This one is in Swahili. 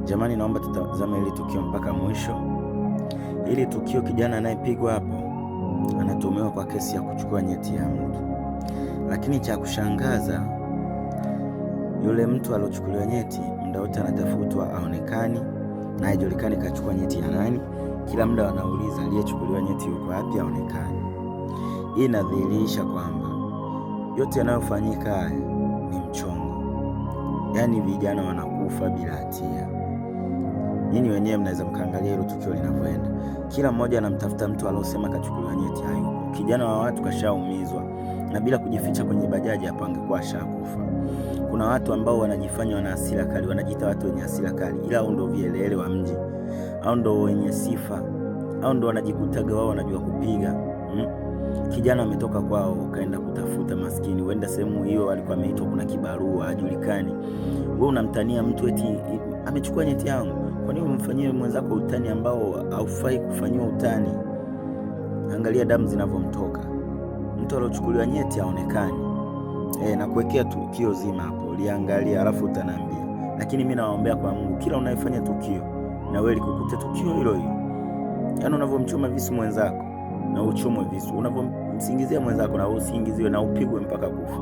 Jamani, naomba tutazame hili tukio mpaka mwisho. Hili tukio, kijana anayepigwa hapo anatuhumiwa kwa kesi ya kuchukua nyeti ya mtu, lakini cha kushangaza, yule mtu aliochukuliwa nyeti muda wote anatafutwa, aonekani na haijulikani kachukua nyeti ya nani. Kila muda wanauliza aliyechukuliwa nyeti yuko wapi, aonekani. Hii inadhihirisha kwamba yote yanayofanyika haya ni mchongo, yaani vijana wanakufa bila hatia. Nyinyi wenyewe mnaweza mkaangalia hilo tukio linavyoenda. Kila mmoja anamtafuta mtu aliosema kachukuliwa nyeti, hayupo. Kijana wa watu kashaumizwa, na bila kujificha kwenye bajaji hapo angekuwa ashakufa. Kuna watu ambao wanajifanya wana hasira kali, wanajiita watu wenye hasira kali, ila hao ndio vielele wa mji, hao ndio wenye sifa, hao ndio wanajikutaga wao wanajua kupiga. Kijana ametoka kwao kaenda kutafuta, maskini huenda sehemu hiyo alikuwa ameitwa kuna kibarua hajulikani. Wewe unamtania mtu eti amechukua nyeti yangu. Kwa nini umfanyie mwenzako utani ambao haufai kufanyiwa utani? Angalia damu zinavyomtoka. Mtu aliochukuliwa nyeti haonekani. Na kuwekea tukio zima hapo, liangalia alafu utaniambia. Lakini mimi nawaombea kwa Mungu, kila unayefanya tukio na wewe likukute tukio hilo hilo. Yaani unavyomchoma visu mwenzako na uchomwe visu, unavyomsingizia mwenzako na usingiziwe na upigwe mpaka kufa.